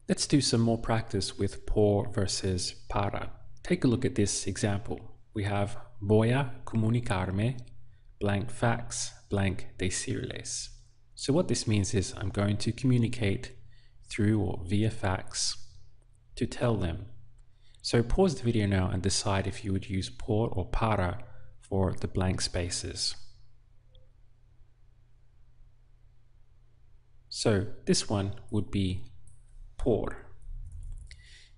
Let's do some more practice with por versus para. Take a look at this example. We have voy a comunicarme, blank fax, blank decirles. So what this means is I'm going to communicate through or via fax to tell them. So pause the video now and decide if you would use por or para for the blank spaces. So this one would be por,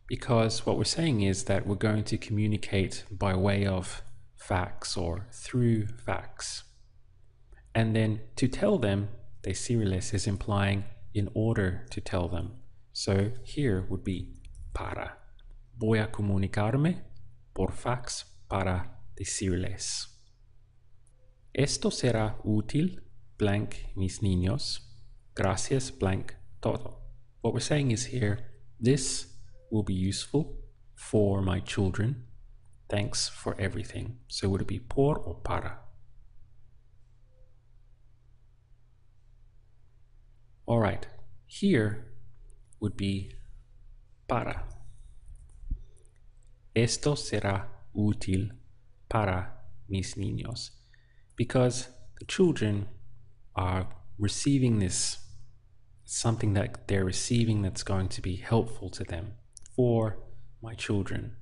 because what we're saying is that we're going to communicate by way of fax or through fax. And then to tell them, decirles is implying in order to tell them. So here would be para. Voy a comunicarme por fax para decirles. Esto será útil, blank mis niños. Gracias, blank todo. What we're saying is here, this will be useful for my children. Thanks for everything. So would it be por or para? All right, here would be para. Esto será útil para mis niños. Because the children are receiving this, something that they're receiving that's going to be helpful to them, for my children.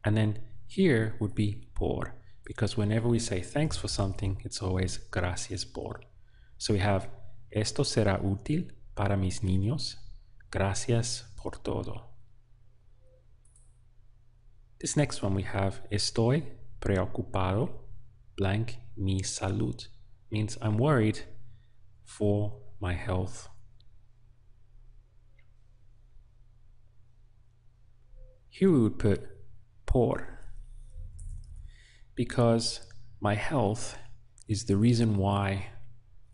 And then here would be por, because whenever we say thanks for something, it's always gracias por. So we have esto será útil para mis niños. Gracias por todo. This next one we have estoy preocupado, blank mi salud. Means I'm worried for my health. Here we would put por, because my health is the reason why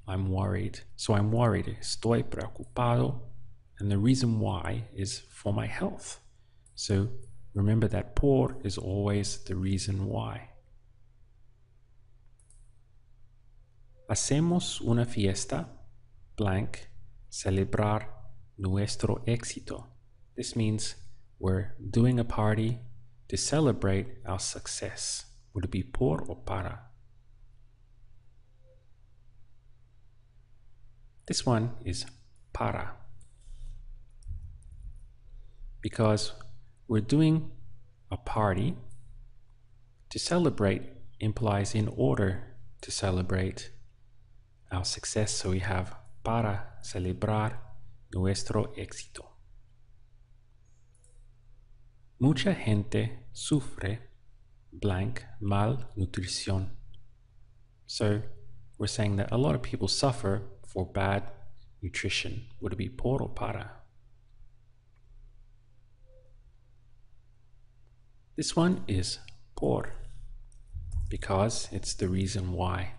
I'm worried. So I'm worried, estoy preocupado, and the reason why is for my health. So remember that por is always the reason why. Hacemos una fiesta, blank, celebrar nuestro éxito. This means we're doing a party to celebrate our success. Would it be por or para? This one is para, because we're doing a party to celebrate implies in order to celebrate our success. So we have para celebrar nuestro éxito. Mucha gente sufre, blank, malnutrición. So we're saying that a lot of people suffer for bad nutrition. Would it be por or para? This one is por, because it's the reason why.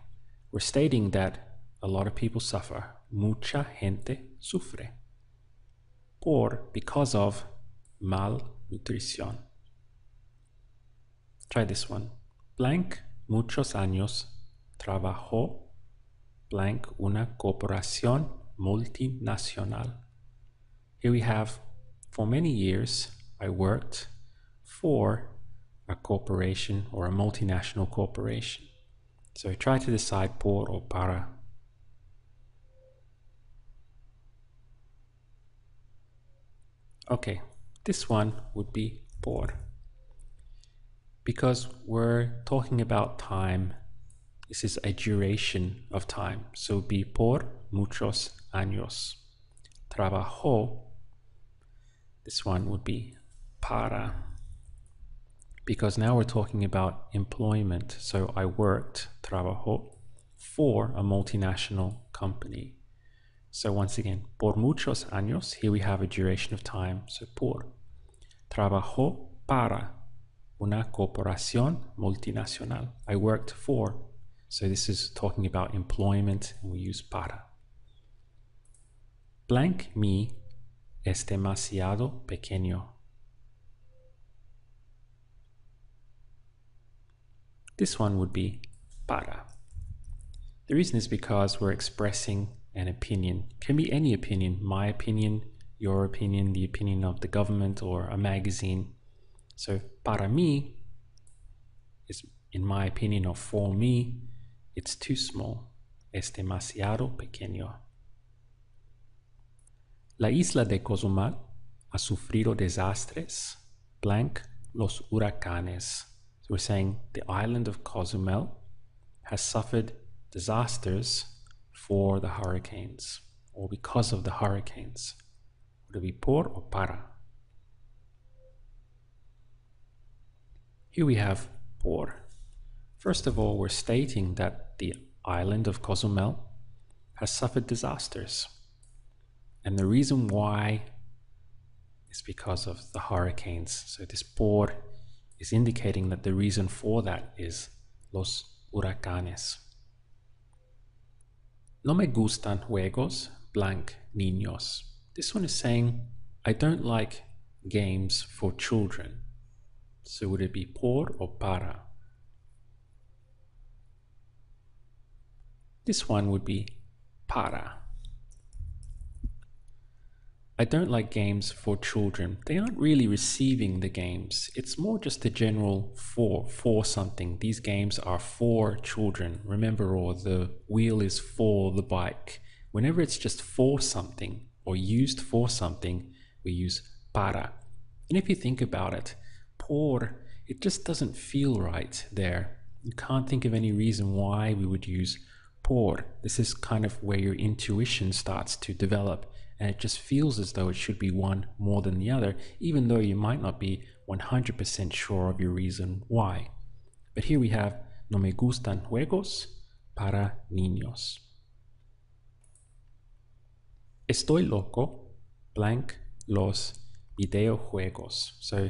We're stating that a lot of people suffer. Mucha gente sufre. Por, because of malnutrición. Try this one. Blank, muchos años trabajó, blank, una corporación multinacional. Here we have, for many years, I worked for a corporation or a multinational corporation. So try to decide por or para. Okay, this one would be por, because we're talking about time. This is a duration of time. So it would be por muchos años. Trabajó, this one would be para, because now we're talking about employment. So I worked, trabajó, for a multinational company. So once again, por muchos años, here we have a duration of time, so por. Trabajó para una corporación multinacional. I worked for, so this is talking about employment, and we use para. Blank mi es demasiado pequeño. This one would be para. The reason is because we're expressing an opinion. Can be any opinion, my opinion, your opinion, the opinion of the government or a magazine. So para mí is, in my opinion, or for me, it's too small. Es demasiado pequeño. La isla de Cozumel ha sufrido desastres, blank los huracanes. So we're saying the island of Cozumel has suffered disasters for the hurricanes, or because of the hurricanes. Would it be por or para? Here we have por. First of all, we're stating that the island of Cozumel has suffered disasters. And the reason why is because of the hurricanes. So this por is indicating that the reason for that is los huracanes. No me gustan juegos, blank, niños. This one is saying, I don't like games for children. So would it be por or para? This one would be para. I don't like games for children. They aren't really receiving the games. It's more just a general for something. These games are for children. Remember, or the wheel is for the bike. Whenever it's just for something or used for something, we use para. And if you think about it, por, it just doesn't feel right there. You can't think of any reason why we would use por. This is kind of where your intuition starts to develop. And it just feels as though it should be one more than the other, even though you might not be 100% sure of your reason why. But here we have, no me gustan juegos para niños. Estoy loco, blank, los videojuegos. So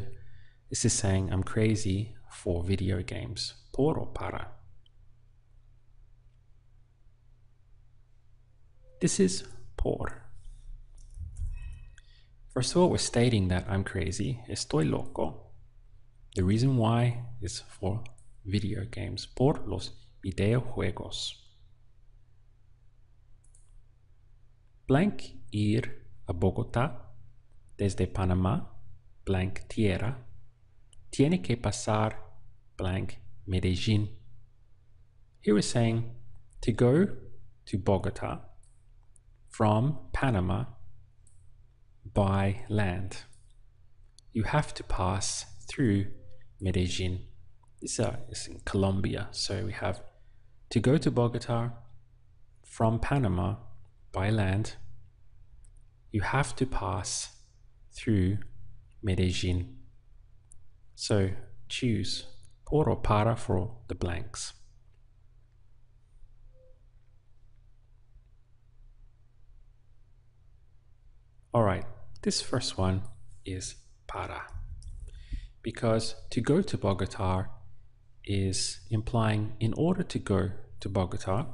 this is saying I'm crazy for video games. Por or para? This is por. First of all, we're stating that I'm crazy. Estoy loco. The reason why is for video games. Por los videojuegos. Blank ir a Bogotá desde Panamá, blank tierra, tiene que pasar blank Medellín. Here we're saying to go to Bogotá from Panama by land, you have to pass through Medellín. This is in Colombia. So we have to go to Bogotá from Panama by land, you have to pass through Medellín. So choose por or para for the blanks. All right, this first one is para, because to go to Bogotá is implying in order to go to Bogotá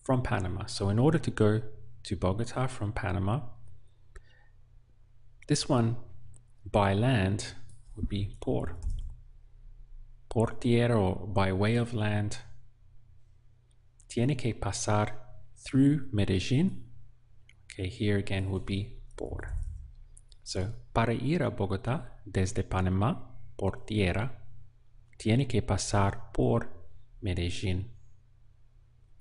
from Panama. So in order to go to Bogotá from Panama, this one by land would be por tierra, or by way of land. Tiene que pasar through Medellín. Okay, here again would be por. So, para ir a Bogotá desde Panamá por tierra, tiene que pasar por Medellín.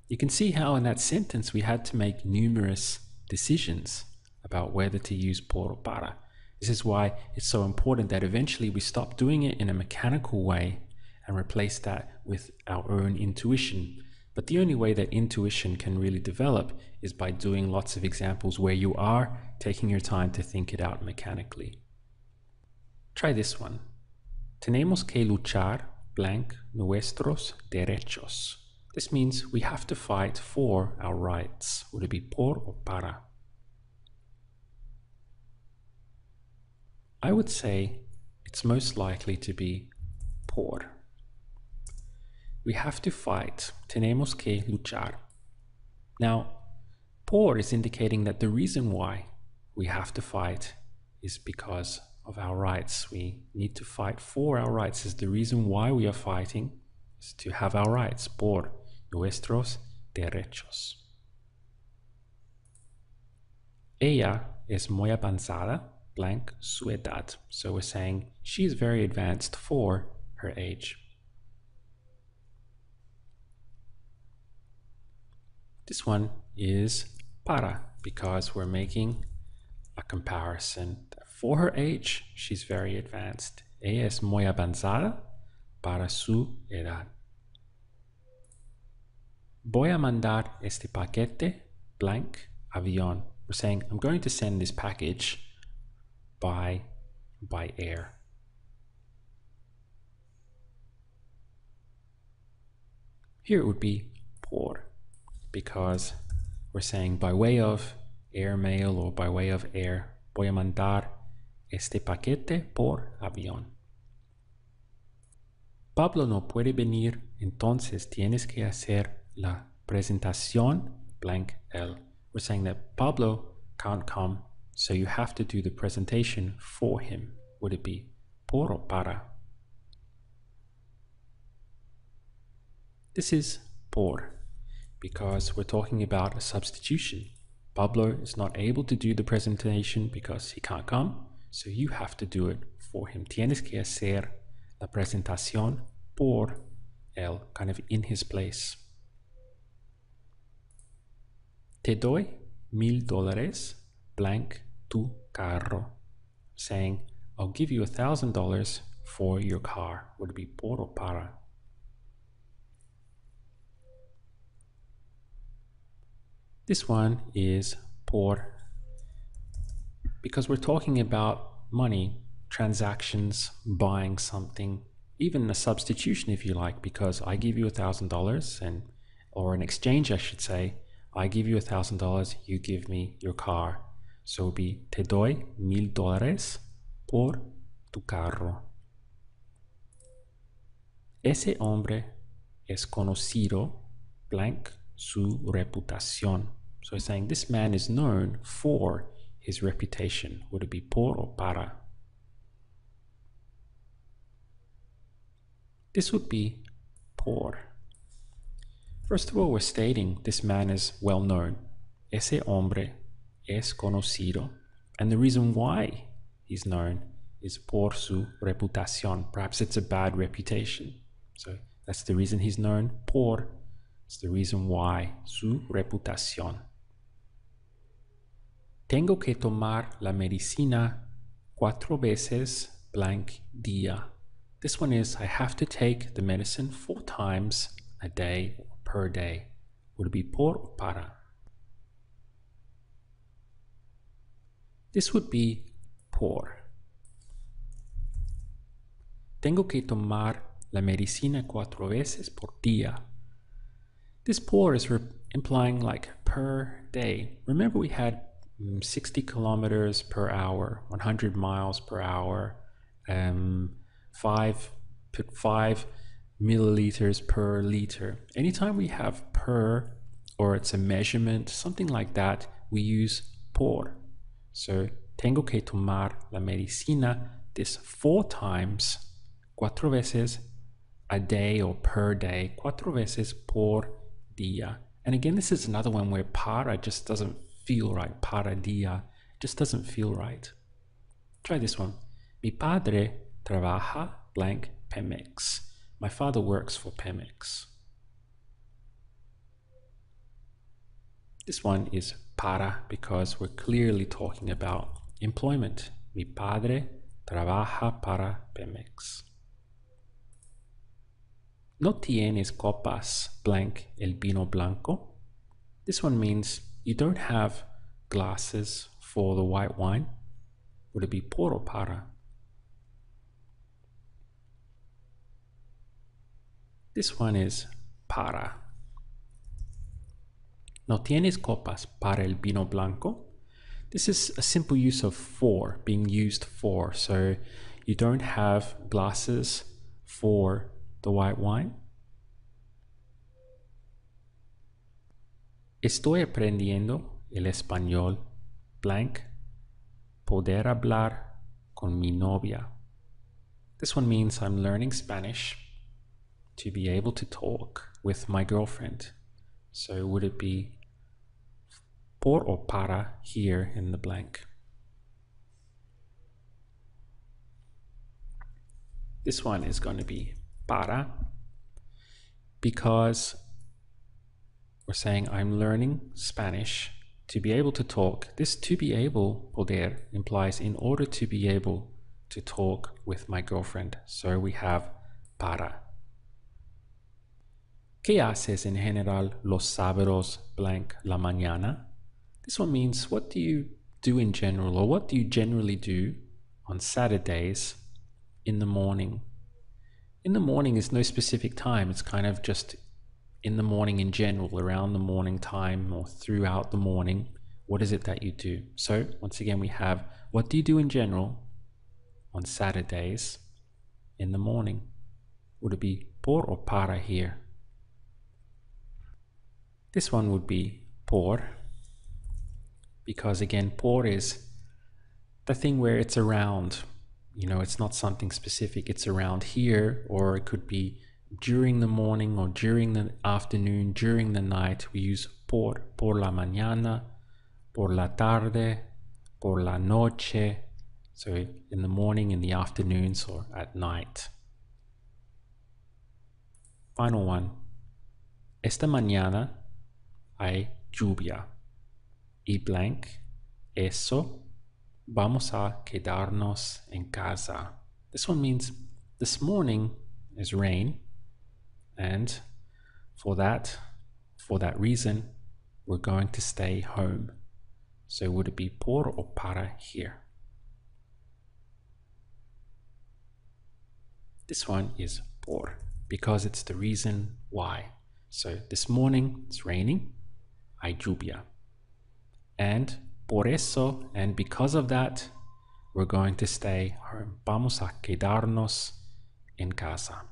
You can see how in that sentence we had to make numerous decisions about whether to use por or para. This is why it's so important that eventually we stop doing it in a mechanical way and replace that with our own intuition. But the only way that intuition can really develop is by doing lots of examples where you are taking your time to think it out mechanically. Try this one. Tenemos que luchar blank nuestros derechos. This means we have to fight for our rights. Would it be por or para? I would say it's most likely to be por. We have to fight. Tenemos que luchar. Now, por is indicating that the reason why we have to fight is because of our rights. We need to fight for our rights. Is the reason why we are fighting is to have our rights. Por nuestros derechos. Ella es muy avanzada, blank su edad. So we're saying she's very advanced for her age. This one is para, because we're making a comparison. For her age, she's very advanced. Ella es muy avanzada para su edad. Voy a mandar este paquete, blank, avión. We're saying, I'm going to send this package by air. Here it would be por, because we're saying by way of air mail or by way of air, voy a mandar este paquete por avión. Pablo no puede venir, entonces tienes que hacer la presentación blank él. We're saying that Pablo can't come, so you have to do the presentation for him. Would it be por o para? This is por, because we're talking about a substitution. Pablo is not able to do the presentation because he can't come, so you have to do it for him. Tienes que hacer la presentación por él, kind of in his place. Te doy $1,000, blank tu carro. Saying, I'll give you $1,000 for your car. Would it be por o para? This one is por, because we're talking about money, transactions, buying something, even a substitution if you like, because I give you $1,000 and, or an exchange I should say, I give you $1,000, you give me your car. So it would be te doy $1,000 por tu carro. Ese hombre es conocido, blank, su reputación. So it's saying this man is known for his reputation. Would it be por or para? This would be por. First of all, we're stating this man is well known. Ese hombre es conocido. And the reason why he's known is por su reputación. Perhaps it's a bad reputation. So that's the reason he's known. Por, it's the reason why. Su reputación. Tengo que tomar la medicina 4 veces blank día. This one is, I have to take the medicine 4 times a day or per day. Would it be por or para? This would be por. Tengo que tomar la medicina 4 veces por día. This por is implying like per day. Remember we had 60 kilometers per hour, 100 miles per hour, 5 milliliters per liter. Anytime we have per, or it's a measurement, something like that, we use por. So, tengo que tomar la medicina this 4 times, 4 veces a day or per day, 4 veces por día. And again, this is another one where para just doesn't feel right. Para día just doesn't feel right. Try this one. Mi padre trabaja blank Pemex. My father works for Pemex. This one is para because we're clearly talking about employment. Mi padre trabaja para Pemex. No tienes copas blank el vino blanco. This one means you don't have glasses for the white wine. Would it be por or para? This one is para. No tienes copas para el vino blanco. This is a simple use of for, being used for. So you don't have glasses for the white wine. Estoy aprendiendo el español blank poder hablar con mi novia. This one means I'm learning Spanish to be able to talk with my girlfriend. So would it be por or para here in the blank. This one is going to be para because we're saying I'm learning Spanish to be able to talk. This to be able, poder, implies in order to be able to talk with my girlfriend. So we have para. ¿Qué haces en general los sábados blank la mañana? This one means what do you do in general, or what do you generally do on Saturdays in the morning? In the morning is no specific time. It's kind of just in the morning in general, around the morning time or throughout the morning. What is it that you do? So once again, we have what do you do in general on Saturdays in the morning? Would it be por or para here? This one would be por, because again, por is the thing where it's around. You know, it's not something specific. It's around here, or it could be during the morning or during the afternoon, during the night. We use por la mañana, por la tarde, por la noche. So in the morning, in the afternoons, or at night. Final one. Esta mañana hay lluvia. Y blank, eso, vamos a quedarnos en casa. This one means this morning is rain, and for that reason, we're going to stay home. So would it be por or para here? This one is por, because it's the reason why. So this morning it's raining, hay lluvia. And por eso, and because of that, we're going to stay home. Vamos a quedarnos en casa.